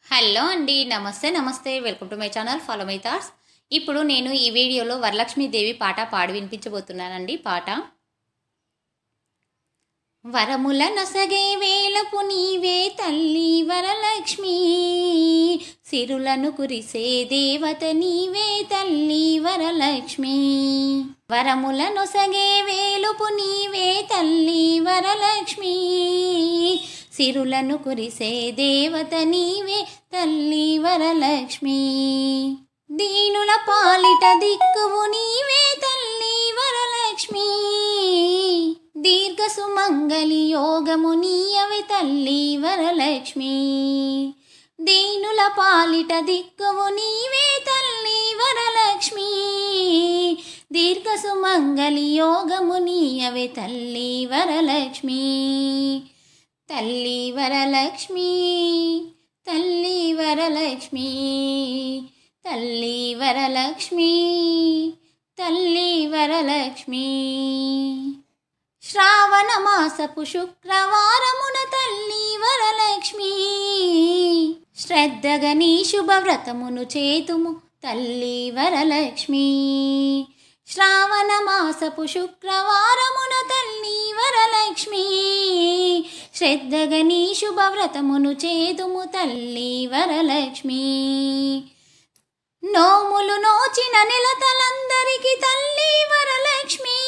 Hello అండి, నమస్తే నమస్తే. Welcome to my channel follow my thoughts. ఇప్పుడు నేను ఈ వీడియోలో వరలక్ష్మీదేవి పాట పాడి వినిపించబోతున్నానండి. పాట వరముల నొసగే వేలపు నీవే తల్లి వరలక్ష్మి, సిరులను కురిసే దేవత నీవే తల్లి వరలక్ష్మి. వరముల నొసగే వేలుపు నీవే తల్లి వరలక్ష్మి, సిరులను కురిసే దేవత నీవే తల్లి వరలక్ష్మి. దీనుల పాలిట దిక్కువు నీవే తల్లి వరలక్ష్మి, దీర్ఘ సుమంగళి యోగము నీయవే తల్లి వరలక్ష్మి. దీనుల పాలిట దిక్కువు నీవే తల్లి వరలక్ష్మి, దీర్ఘ సుమంగళి యోగము నీయవే తల్లి వరలక్ష్మి. తల్లి వరలక్ష్మి, తల్లి వరలక్ష్మి, తల్లి వరలక్ష్మి, తల్లి వరలక్ష్మి. శ్రావణ మాసపు శుక్రవారమున తల్లి వరలక్ష్మి, శ్రద్ధగా నీ శుభవ్రతమును చేతుము తల్లి వరలక్ష్మి. శ్రావణ మాసపు శుక్రవారమున తల్లి వరలక్ష్మి, శ్రద్ధగా నీ శుభవ్రతమును చేతుము తల్లి వరలక్ష్మి. నోములు నోచిన నెలతలందరికి తల్లి వరలక్ష్మి,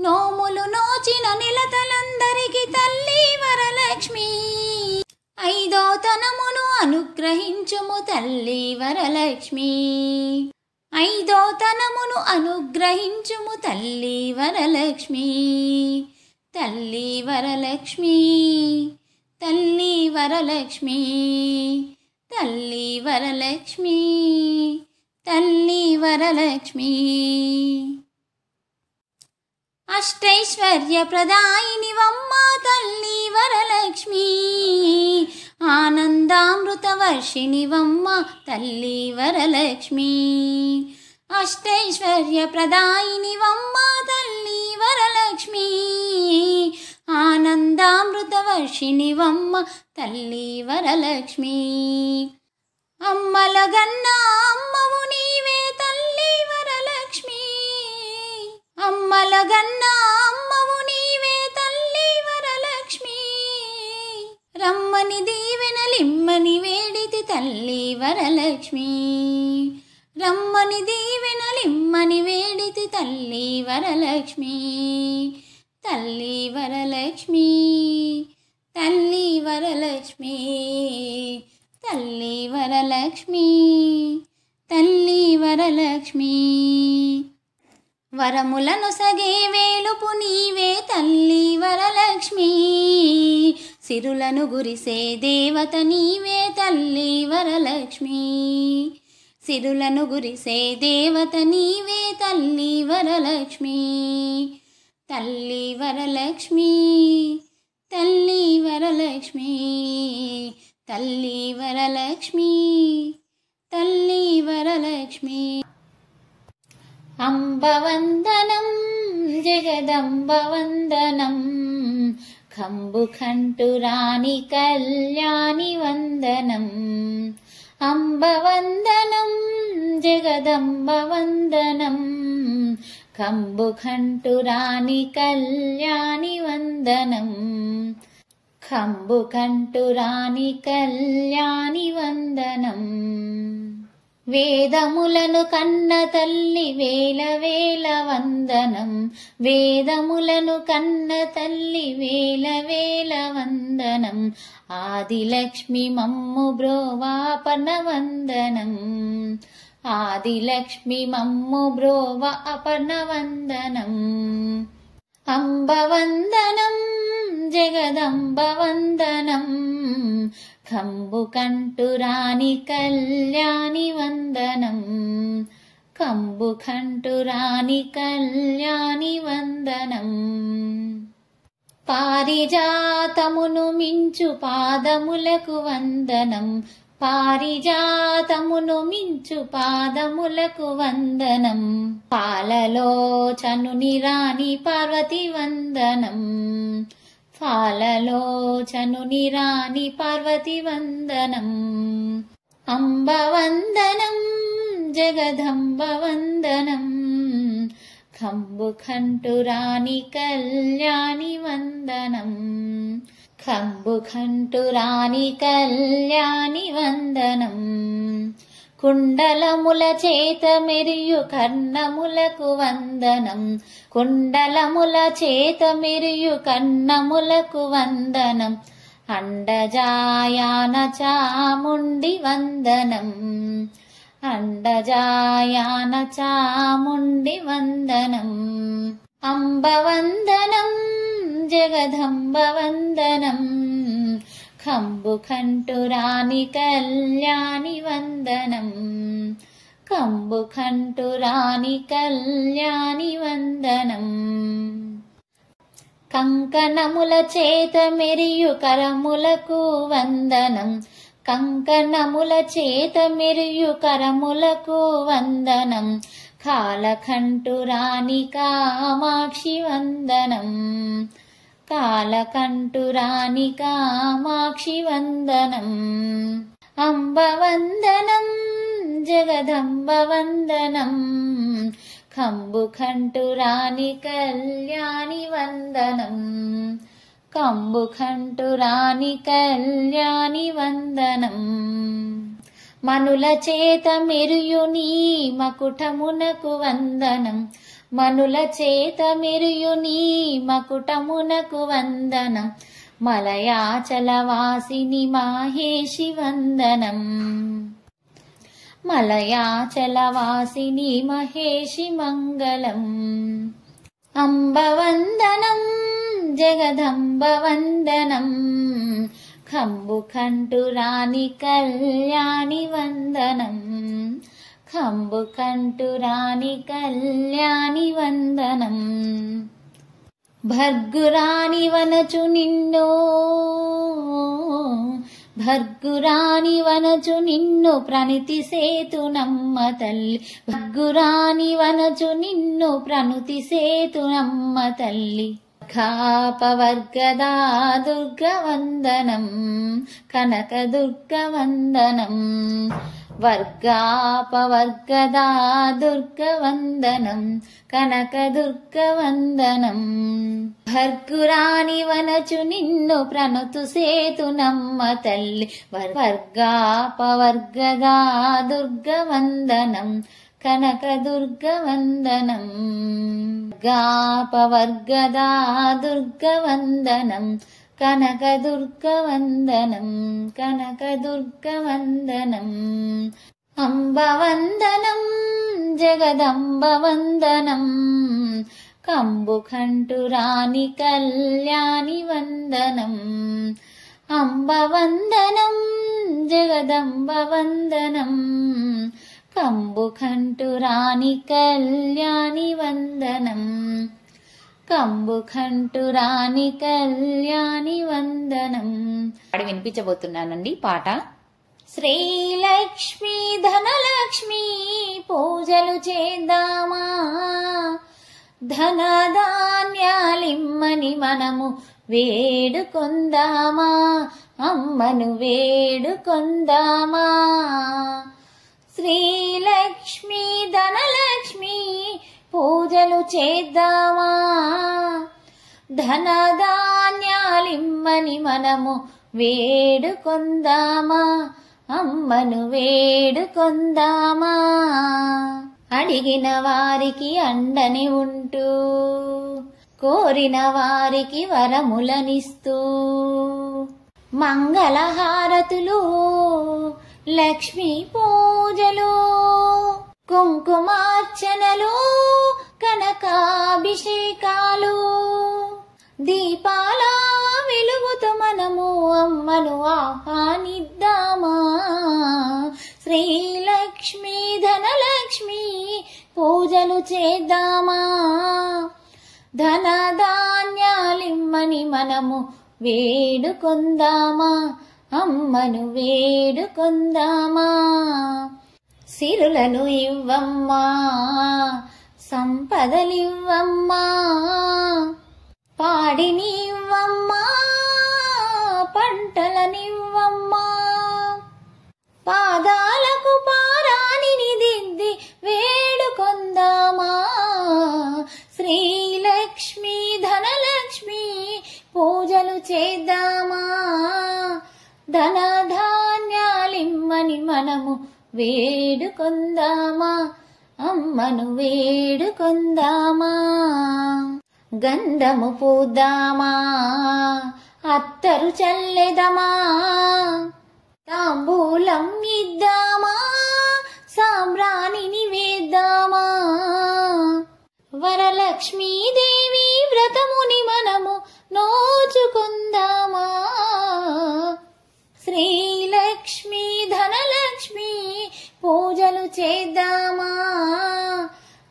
నోములు నోచిన నెలతలందరికి తల్లి వరలక్ష్మి. ఐదో తనమును అనుగ్రహించుము తల్లి వరలక్ష్మి, ఐదో తనమును అనుగ్రహించుము తల్లి వరలక్ష్మి. తల్లి వరలక్ష్మి, తల్లి వరలక్ష్మి, తల్లి వరలక్ష్మి, తల్లి వరలక్ష్మి. అష్టైశ్వర్య ప్రదాయినివమ్మ తల్లి వరలక్ష్మి, ఆనందామృత వర్షిణివమ్మ తల్లి వరలక్ష్మి. అష్టైశ్వర్య ప్రదాయినివమ్మ తల్లి వరలక్ష్మి, ఆనందామృత వర్షిణివమ్మ తల్లి వరలక్ష్మి. అమ్మల గన్నా అమ్మవు నీవే తల్లి వరలక్ష్మి, అమ్మల గన్నా అమ్మవు నీవే తల్లి వరలక్ష్మి. రమ్మని దీవెనలిమ్మని వేడితి తల్లి వరలక్ష్మి, రమ్మని దీవెనలిమ్మని వేడితి తల్లి వరలక్ష్మి. తల్లి వరలక్ష్మి, తల్లి వరలక్ష్మి, తల్లి వరలక్ష్మి, తల్లి వరలక్ష్మి. వరములను సగే వేలుపు నీవే తల్లి వరలక్ష్మి, సిరులను గురిసే దేవత నీవే తల్లి వరలక్ష్మి. సిరులను గురిసే దేవత నీవే తల్లి వరలక్ష్మి. తల్లి వరలక్ష్మి, తల్లి వరలక్ష్మి, తల్లి వరలక్ష్మి, తల్లి వరలక్ష్మి. అంబవందనం జగదంబవందనం, కంబుకంఠురాణి కళ్యాణి వందనం. అంబవందనం జగదంబవందనం, కంబుకంఠురాణి కళ్యాణి వందనం. కంబుకంఠురాణి కళ్యాణి వందనం. వేదములను కన్న తల్లి వేల వేల వందనం, వేదములను కన్న తల్లి వేల వేల వందనం. ఆదిలక్ష్మి మమ్ము బ్రోవాపన వందనం, ఆదిలక్ష్మి మమ్ము బ్రోవ అపన వందనం. అంబవందనం జగదంబవందనం, కంబుకంఠురాణి కళ్యాణి వందనం. కంబుకంఠురాణి కళ్యాణి వందనం. పారిజాతమును మించు పాదములకు వందనం, పారిజాతమును మించు పాదములకు వందనం. పాలలో చనుని రాణి పార్వతి వందనం, పాలలోచనుని రాణి పార్వతి వందనం. అంబ వందనం జగదంబ వందనం. కంబు కంఠురాణి కళ్యాణి వందనం. కంబు కంఠురాణి కళ్యాణి వందనం. కుండలముల చేత మెరియు కర్ణములకు వందనం. కుండలముల చేత మెరియు కర్ణములకు వందనం. అండజాయాన చాముండి వందనం. అండజాయాన చాముండి వందనం. అంబ వందనం జగదంబ వందనం. కంబు కంఠురాణి కళ్యాణి వందనం. కంబు కంఠురాణి కళ్యాణి వందనం. కంకణముల చేత మెరియు కరములకు వందనం. కంకణముల చేత మెరియు కరములకు వందనం. కాలకంఠురాణి కామాక్షి వందనం. కాలకంఠురాణి కామాక్షి వందనం. అంబ వందనం జగదంబ వందనం. కంబు కంఠురాణి కళ్యాణి వందనం. కంబు కంఠురాణి కళ్యాణి వందనం. మనుల చేత మెరియు నీ మకుటమునకు వందనం. మనుల చేత మెరియు నీ మకుటమునకు వందనం. మలయాచలవాసిని మాహేషి వందనం. మలయాచలవాసిని మహేషి మంగళం. అంబ వందనం జగదంబ వందనం. కంబు కంఠురాణి కళ్యాణి వందనం. కంబు కంఠురాణి కళ్యాణి వందనం. భర్గురాణి వనచు నిన్ను. భర్గురాణి వనచు నిన్ను ప్రణితి సేతునమ్మ తల్లి. భర్గురాణి వనచు నిన్ను ప్రణుతి సేతునమ్మ తల్లి. వర్గాపవర్గదా దుర్గవందనం. కనక దుర్గవందనం. వర్గాపవర్గదా దుర్గవందనం. కనక దుర్గవందనం. భర్గురాణి వనచు నిన్ను ప్రణుతు సేతునమ్మ తల్లి. వర్గాపవర్గదా దుర్గవందనం. కనక దుర్గవందనం. వర్గాపవర్గదా దుర్గవందనం. కనక దుర్గవందనం. కనక దుర్గవందనం. అంబ వందనం జగదంబ వందనం. కంబు కంఠురాణి కళ్యాణి వందనం. అంబ వందనం జగదంబ వందనం. కంబు కంఠురాణి కళ్యాణి వందనం. కంబు కంఠురాణి కళ్యాణి వందనం. పాడి వినిపించబోతున్నానండి పాట. శ్రీలక్ష్మి ధనలక్ష్మి పూజలు చేద్దామా. ధనధాన్యాలిమ్మని మనము వేడుకొందామా. అమ్మను వేడుకొందామా. శ్రీలక్ష్మి ధనలక్ష్మి పూజలు చేద్దామా. ధనధాన్యాలిమ్మని మనము వేడుకొందామా. అమ్మను వేడుకొందామా. అడిగిన వారికి అండని ఉంటూ కోరిన వారికి వరములనిస్తూ మంగళహారతులు లక్ష్మీ పూజలు కుంకుమార్చనలు కనకాభిషేకాలు దీపాల వెలుగుతో మనము అమ్మను ఆహ్వానిద్దామా. శ్రీలక్ష్మి ధనలక్ష్మి పూజలు చేద్దామా. ధనధాన్యాలిమ్మని మనము వేడుకొందామా. అమ్మను వేడుకొందామా. సిరులను ఇవ్వమ్మా సంపదలివ్వమ్మా. పాడినివ్వమ్మా పంటలనివ్వమ్మా, పాదాలకు పారాణిని దిద్ది వేడుకొందామా. శ్రీలక్ష్మి ధనలక్ష్మి పూజలు చేద్దామా, ధనధాన్యాలిమ్మని మనము వేడుకొందామా, అమ్మను వేడుకొందామా. గంధము పూద్దామా, అత్తరు చల్లెదమా, తాంబూలం ఇద్దామా, సాంబ్రాణిని వేద్దామా. వరలక్ష్మీదేవి వ్రతముని మనము నోచుకుందామా. శ్రీలక్ష్మి ధనలక్ష్మి పూజలు చేద్దామా,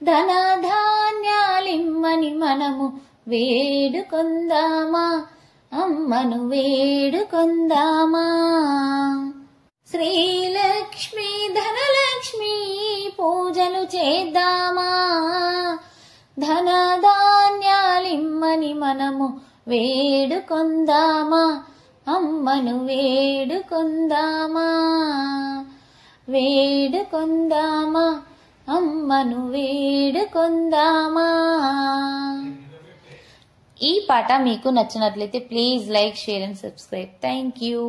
ధనధాన్యాలిమ్మని మనము వేడుకొందామా, అమ్మను వేడుకొందామా. శ్రీలక్ష్మి ధనలక్ష్మి పూజలు చేద్దామా, ధనధాన్యాలిమ్మని మనము వేడుకొందామా, అమ్మను వేడుకొందామా. వేడుకొందామా, అమ్మను వేడుకొందామా. ఈ పాట మీకు నచ్చినట్లయితే please like, share and subscribe. Thank you.